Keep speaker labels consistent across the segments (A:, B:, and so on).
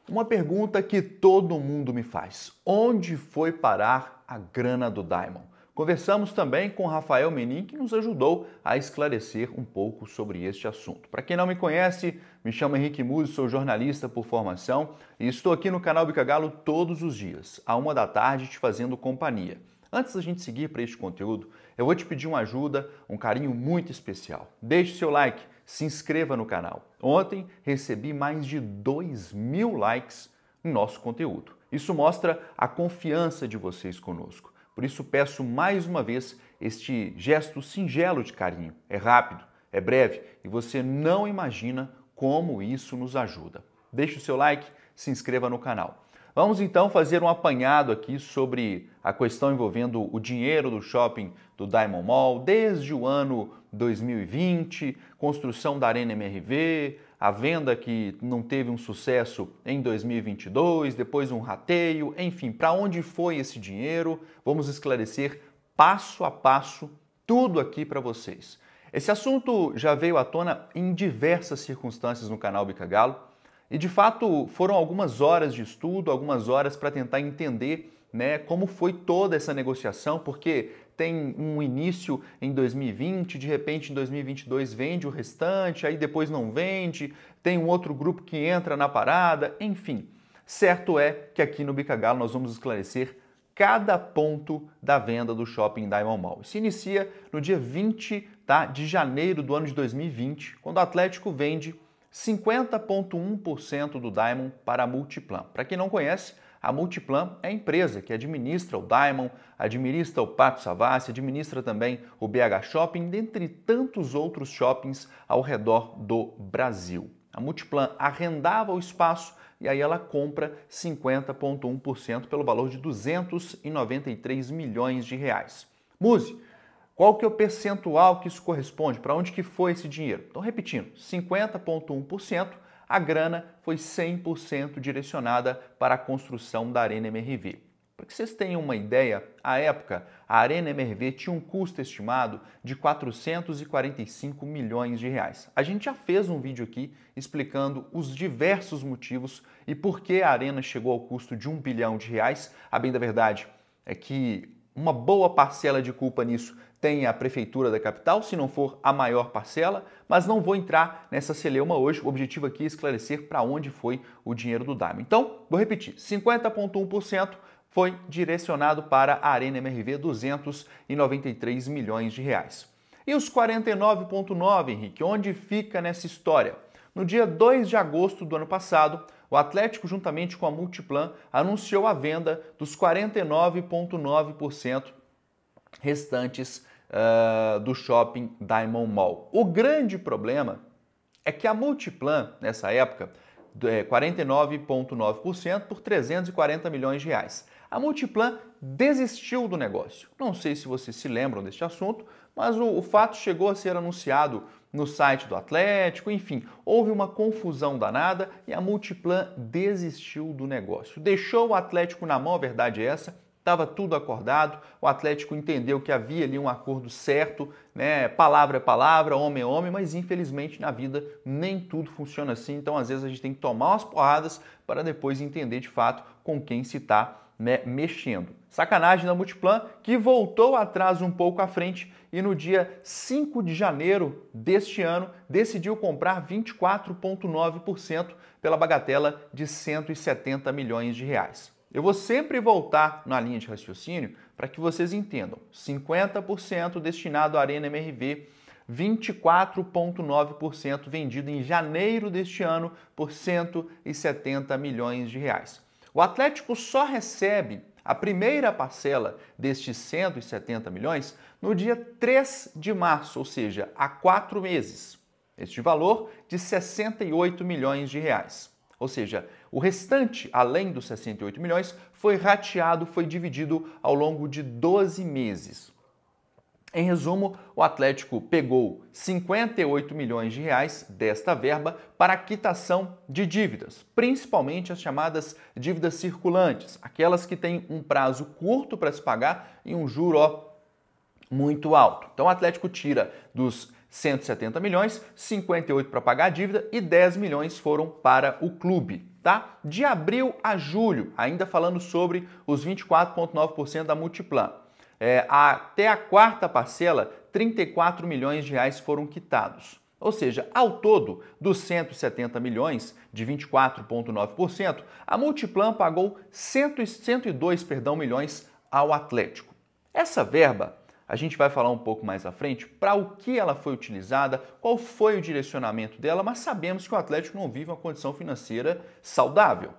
A: Uma pergunta que todo mundo me faz: onde foi parar a grana do Diamond? Conversamos também com Rafael Menin, que nos ajudou a esclarecer um pouco sobre este assunto. Para quem não me conhece, me chamo Henrique Musi, sou jornalista por formação e estou aqui no canal Bicagalo todos os dias, à 1 da tarde, te fazendo companhia. Antes da gente seguir para este conteúdo, eu vou te pedir uma ajuda, um carinho muito especial. Deixe seu like, se inscreva no canal. Ontem recebi mais de 2.000 likes no nosso conteúdo. Isso mostra a confiança de vocês conosco. Por isso peço mais uma vez este gesto singelo de carinho. É rápido, é breve e você não imagina como isso nos ajuda. Deixe o seu like, se inscreva no canal. Vamos então fazer um apanhado aqui sobre a questão envolvendo o dinheiro do shopping do Diamond Mall desde o ano 2020, construção da Arena MRV, a venda que não teve um sucesso em 2022, depois um rateio, enfim, para onde foi esse dinheiro? Vamos esclarecer passo a passo tudo aqui para vocês. Esse assunto já veio à tona em diversas circunstâncias no canal Bicagalo. E de fato foram algumas horas de estudo, algumas horas para tentar entender, como foi toda essa negociação, porque tem um início em 2020, de repente em 2022 vende o restante, aí depois não vende, tem um outro grupo que entra na parada, enfim. Certo é que aqui no Bicagalo nós vamos esclarecer cada ponto da venda do Shopping Diamond Mall. Se inicia no dia 20 de janeiro do ano de 2020, quando o Atlético vende 50,1% do Diamond para a Multiplan. Para quem não conhece, a Multiplan é a empresa que administra o Diamond, administra o Pátio Savassi, administra também o BH Shopping, dentre tantos outros shoppings ao redor do Brasil. A Multiplan arrendava o espaço e aí ela compra 50,1% pelo valor de 293 milhões de reais. Musi, qual que é o percentual que isso corresponde? Para onde que foi esse dinheiro? Então, repetindo, 50,1%, a grana foi 100% direcionada para a construção da Arena MRV. Para que vocês tenham uma ideia, à época, a Arena MRV tinha um custo estimado de 445 milhões de reais. A gente já fez um vídeo aqui explicando os diversos motivos e por que a Arena chegou ao custo de 1 bilhão de reais. A bem da verdade é que uma boa parcela de culpa nisso tem a Prefeitura da capital, se não for a maior parcela, mas não vou entrar nessa celeuma hoje. O objetivo aqui é esclarecer para onde foi o dinheiro do Diamond. Então, vou repetir, 50,1% foi direcionado para a Arena MRV, 293 milhões de reais. E os 49,9%, Henrique, onde fica nessa história? No dia 2 de agosto do ano passado, o Atlético, juntamente com a Multiplan, anunciou a venda dos 49,9% restantes do Shopping Diamond Mall. O grande problema é que a Multiplan, nessa época, 49,9% por 340 milhões de reais. A Multiplan desistiu do negócio. Não sei se vocês se lembram deste assunto, mas o fato chegou a ser anunciado no site do Atlético, enfim, houve uma confusão danada e a Multiplan desistiu do negócio. Deixou o Atlético na mão, a verdade é essa. Estava tudo acordado, o Atlético entendeu que havia ali um acordo certo, palavra é palavra, homem é homem, mas infelizmente na vida nem tudo funciona assim, então às vezes a gente tem que tomar umas porradas para depois entender de fato com quem se está mexendo. Sacanagem da Multiplan, que voltou atrás um pouco à frente e no dia 5 de janeiro deste ano decidiu comprar 24,9% pela bagatela de 170 milhões de reais. Eu vou sempre voltar na linha de raciocínio para que vocês entendam. 50% destinado à Arena MRV, 24,9% vendido em janeiro deste ano por 170 milhões de reais. O Atlético só recebe a primeira parcela destes 170 milhões no dia 3 de março, ou seja, há 4 meses. Este valor de 68 milhões de reais. Ou seja, o restante, além dos 68 milhões, foi rateado, foi dividido ao longo de 12 meses. Em resumo, o Atlético pegou 58 milhões de reais desta verba para a quitação de dívidas, principalmente as chamadas dívidas circulantes, aquelas que têm um prazo curto para se pagar e um juro muito alto. Então o Atlético tira dos 170 milhões, 58 para pagar a dívida e 10 milhões foram para o clube. Tá? De abril a julho, ainda falando sobre os 24,9% da Multiplan. Até a quarta parcela, 34 milhões de reais foram quitados. Ou seja, ao todo, dos 170 milhões de 24,9%, a Multiplan pagou 102 milhões ao Atlético. Essa verba, a gente vai falar um pouco mais à frente, para o que ela foi utilizada, qual foi o direcionamento dela, mas sabemos que o Atlético não vive uma condição financeira saudável.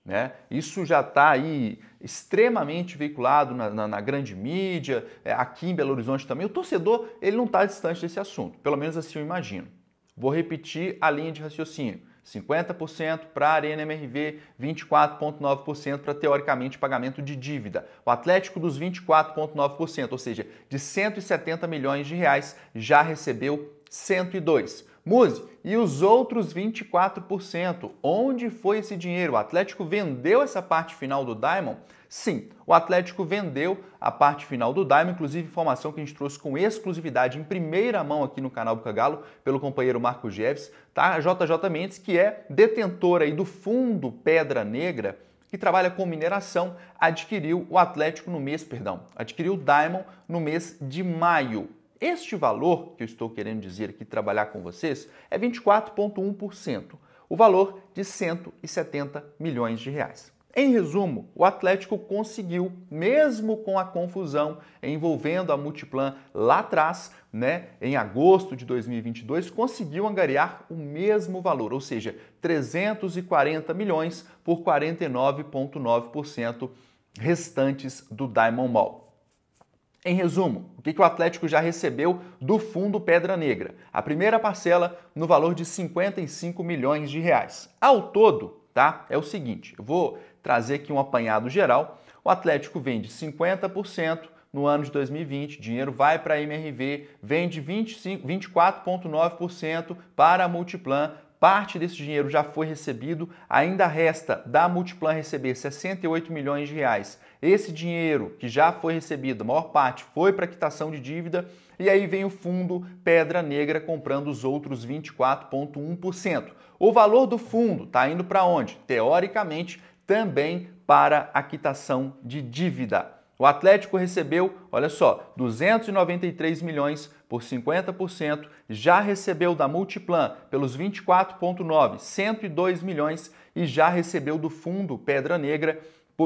A: Né? Isso já está aí extremamente veiculado na grande mídia, aqui em Belo Horizonte também. O torcedor ele não está distante desse assunto, pelo menos assim eu imagino. Vou repetir a linha de raciocínio. 50% para a Arena MRV, 24,9% para, teoricamente, pagamento de dívida. O Atlético dos 24,9%, ou seja, de 170 milhões de reais, já recebeu 102. Muzi, e os outros 24%? Onde foi esse dinheiro? O Atlético vendeu essa parte final do Diamond? Sim, o Atlético vendeu a parte final do Diamond, inclusive informação que a gente trouxe com exclusividade em primeira mão aqui no canal Bucagalo, pelo companheiro Marco Geves, tá? A JJ Mendes, que é detentora aí do fundo Pedra Negra, que trabalha com mineração, adquiriu o Diamond no mês de maio. Este valor que eu estou querendo dizer aqui, trabalhar com vocês, é 24,1%, o valor de 170 milhões de reais. Em resumo, o Atlético conseguiu, mesmo com a confusão envolvendo a Multiplan lá atrás, né, em agosto de 2022, conseguiu angariar o mesmo valor, ou seja, 340 milhões por 49,9% restantes do Diamond Mall. Em resumo, o que o Atlético já recebeu do Fundo Pedra Negra? A primeira parcela no valor de 55 milhões de reais. Ao todo, tá? É o seguinte, eu vou trazer aqui um apanhado geral. O Atlético vende 50% no ano de 2020, dinheiro vai para a MRV, vende 24,9% para a Multiplan. Parte desse dinheiro já foi recebido, ainda resta da Multiplan receber 68 milhões de reais. Esse dinheiro que já foi recebido, a maior parte foi para quitação de dívida, e aí vem o fundo Pedra Negra comprando os outros 24,1%. O valor do fundo está indo para onde? Teoricamente, também para a quitação de dívida. O Atlético recebeu, olha só, 293 milhões por 50%, já recebeu da Multiplan pelos 24,9, 102 milhões e já recebeu do fundo Pedra Negra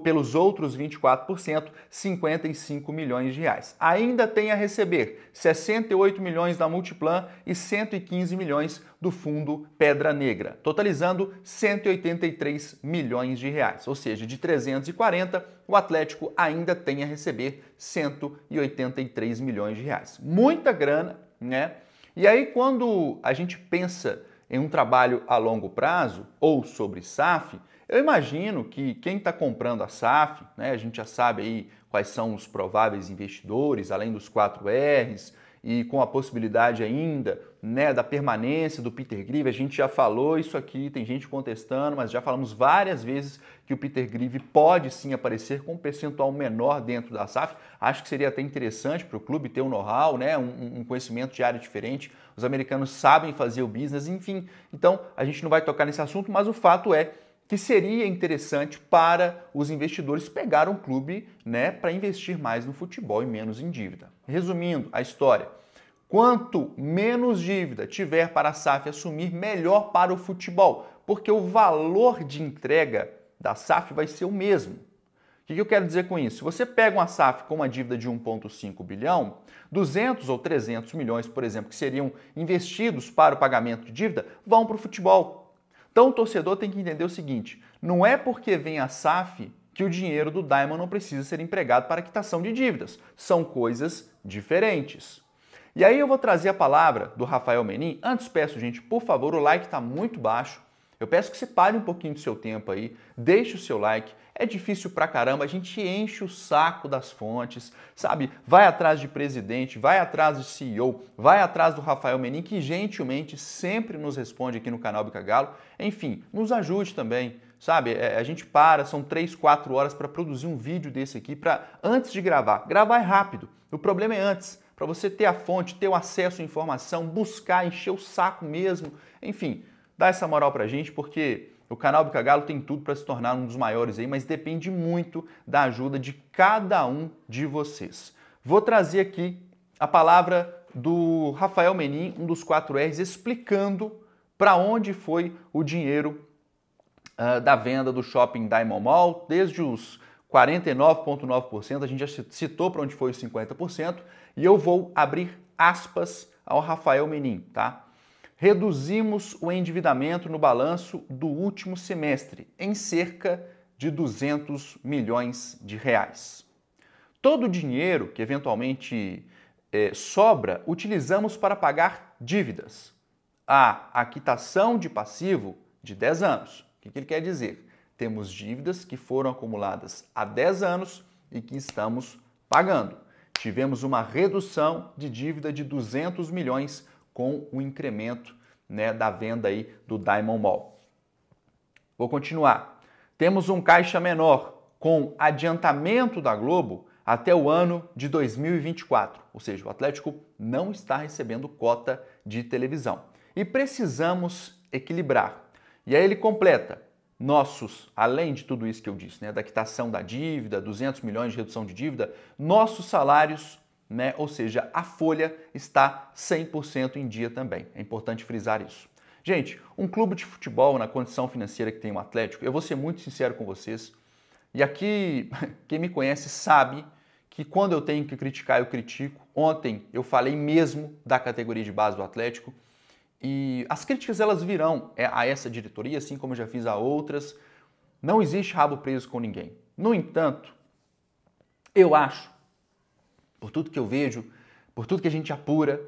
A: pelos outros 24%, 55 milhões de reais. Ainda tem a receber 68 milhões da Multiplan e 115 milhões do fundo Pedra Negra, totalizando 183 milhões de reais. Ou seja, de 340, o Atlético ainda tem a receber 183 milhões de reais. Muita grana, né? E aí, quando a gente pensa em um trabalho a longo prazo ou sobre SAF, eu imagino que quem está comprando a SAF, né, a gente já sabe aí quais são os prováveis investidores, além dos 4 R's, e com a possibilidade ainda, né, da permanência do Peter Grieve. A gente já falou isso aqui, tem gente contestando, mas já falamos várias vezes que o Peter Grieve pode sim aparecer com um percentual menor dentro da SAF. Acho que seria até interessante para o clube ter um know-how, né, um conhecimento de área diferente. Os americanos sabem fazer o business, enfim. Então, a gente não vai tocar nesse assunto, mas o fato é que seria interessante para os investidores pegar um clube, né, para investir mais no futebol e menos em dívida. Resumindo a história, quanto menos dívida tiver para a SAF assumir, melhor para o futebol, porque o valor de entrega da SAF vai ser o mesmo. O que eu quero dizer com isso? Se você pega uma SAF com uma dívida de 1,5 bilhão, 200 ou 300 milhões, por exemplo, que seriam investidos para o pagamento de dívida, vão para o futebol. Então o torcedor tem que entender o seguinte, não é porque vem a SAF que o dinheiro do Diamond não precisa ser empregado para a quitação de dívidas. São coisas diferentes. E aí eu vou trazer a palavra do Rafael Menin. Antes peço, gente, por favor, o like está muito baixo. Eu peço que você pare um pouquinho do seu tempo aí, deixe o seu like. É difícil pra caramba, a gente enche o saco das fontes, sabe? Vai atrás de presidente, vai atrás de CEO, vai atrás do Rafael Menin, que gentilmente sempre nos responde aqui no canal Bucagalo. Enfim, nos ajude também, sabe? A gente são 3, 4 horas para produzir um vídeo desse aqui, antes de gravar. Gravar é rápido, o problema é antes. para você ter a fonte, ter o acesso à informação, buscar, encher o saco mesmo, enfim, dá essa moral pra gente, porque o canal Bica Galo tem tudo para se tornar um dos maiores aí, mas depende muito da ajuda de cada um de vocês. Vou trazer aqui a palavra do Rafael Menin, um dos 4Rs, explicando para onde foi o dinheiro da venda do Shopping Diamond Mall, desde os 49,9%, a gente já citou para onde foi os 50%, e eu vou abrir aspas ao Rafael Menin, tá? Reduzimos o endividamento no balanço do último semestre em cerca de 200 milhões de reais. Todo o dinheiro que eventualmente sobra, utilizamos para pagar dívidas. A quitação de passivo de 10 anos. O que ele quer dizer? Temos dívidas que foram acumuladas há 10 anos e que estamos pagando. Tivemos uma redução de dívida de 200 milhões com o incremento, né, da venda aí do Diamond Mall. Vou continuar. Temos um caixa menor com adiantamento da Globo até o ano de 2024. Ou seja, o Atlético não está recebendo cota de televisão. E precisamos equilibrar. E aí ele completa. Além de tudo isso que eu disse, né, da quitação da dívida, 200 milhões de redução de dívida, nossos salários, né, ou seja, a folha está 100% em dia também. É importante frisar isso. Gente, um clube de futebol na condição financeira que tem o Atlético, eu vou ser muito sincero com vocês, e aqui quem me conhece sabe que quando eu tenho que criticar, eu critico. Ontem eu falei mesmo da categoria de base do Atlético, e as críticas elas virão a essa diretoria, assim como eu já fiz a outras. Não existe rabo preso com ninguém. No entanto, eu acho, por tudo que eu vejo, por tudo que a gente apura,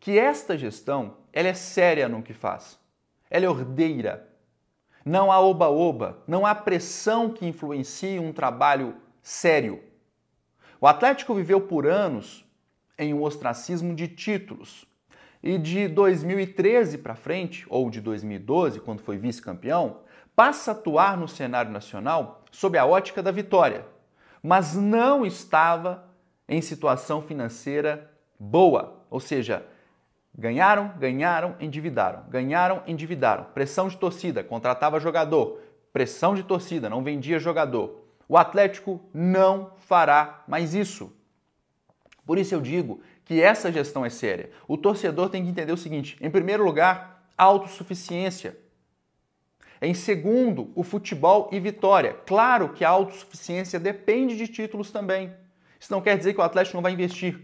A: que esta gestão ela é séria no que faz. Ela é ordeira. Não há oba-oba, não há pressão que influencie um trabalho sério. O Atlético viveu por anos em um ostracismo de títulos. E de 2013 para frente, ou de 2012, quando foi vice-campeão, passa a atuar no cenário nacional sob a ótica da vitória, mas não estava em situação financeira boa, ou seja, ganharam, endividaram, pressão de torcida, contratava jogador, pressão de torcida, não vendia jogador. O Atlético não fará mais isso. Por isso eu digo que essa gestão é séria. O torcedor tem que entender o seguinte: em primeiro lugar, autossuficiência. Em segundo, o futebol e vitória. Claro que a autossuficiência depende de títulos também. Isso não quer dizer que o Atlético não vai investir.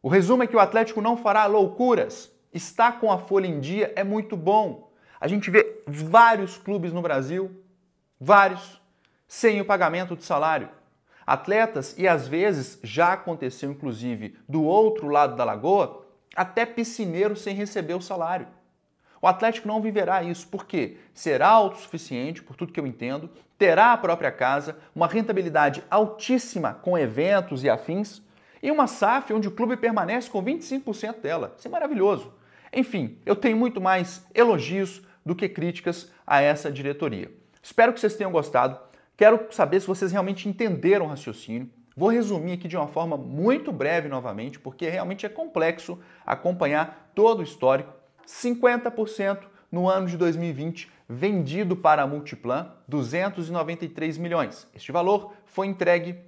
A: O resumo é que o Atlético não fará loucuras. Está com a folha em dia é muito bom. A gente vê vários clubes no Brasil, sem o pagamento de salário. Atletas, e às vezes já aconteceu inclusive do outro lado da lagoa, até piscineiro sem receber o salário. O Atlético não viverá isso, porque será autossuficiente, por tudo que eu entendo, terá a própria casa, uma rentabilidade altíssima com eventos e afins, e uma SAF onde o clube permanece com 25% dela. Isso é maravilhoso. Enfim, eu tenho muito mais elogios do que críticas a essa diretoria. Espero que vocês tenham gostado. Quero saber se vocês realmente entenderam o raciocínio. Vou resumir aqui de uma forma muito breve novamente, porque realmente é complexo acompanhar todo o histórico. 50% no ano de 2020 vendido para a Multiplan, 293 milhões. Este valor foi entregue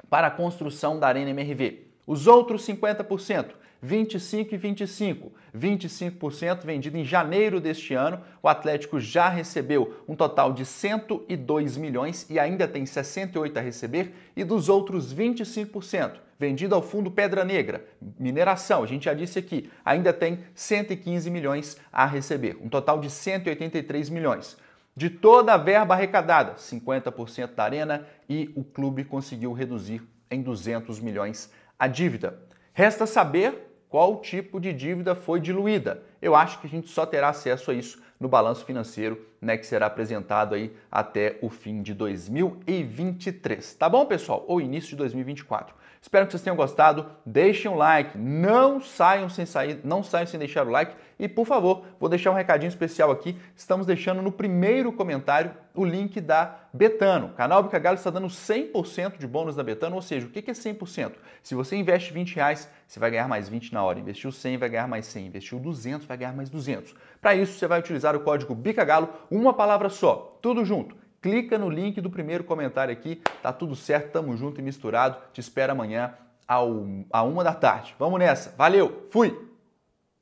A: para a construção da Arena MRV. Os outros 50%, 25 e 25. 25% vendido em janeiro deste ano. O Atlético já recebeu um total de 102 milhões e ainda tem 68 a receber. E dos outros 25%, vendido ao Fundo Pedra Negra, mineração, a gente já disse aqui, ainda tem 115 milhões a receber. Um total de 183 milhões. De toda a verba arrecadada, 50% da Arena, e o clube conseguiu reduzir em 200 milhões a dívida. Resta saber qual tipo de dívida foi diluída. Eu acho que a gente só terá acesso a isso no balanço financeiro né, que será apresentado aí até o fim de 2023. Tá bom, pessoal? Ou início de 2024. Espero que vocês tenham gostado. Deixem um like, não saiam sem deixar o like. E, por favor, vou deixar um recadinho especial aqui. Estamos deixando no primeiro comentário o link da Betano. O canal Bicagalo está dando 100% de bônus da Betano, ou seja, o que é 100%? Se você investe R$20, você vai ganhar mais 20 na hora. Investiu 100, vai ganhar mais 100. Investiu 200, vai ganhar mais 200. Para isso, você vai utilizar o código Bicagalo, uma palavra só, tudo junto. Clica no link do primeiro comentário aqui, tá tudo certo, tamo junto e misturado. Te espero amanhã à 1 da tarde. Vamos nessa, valeu, fui!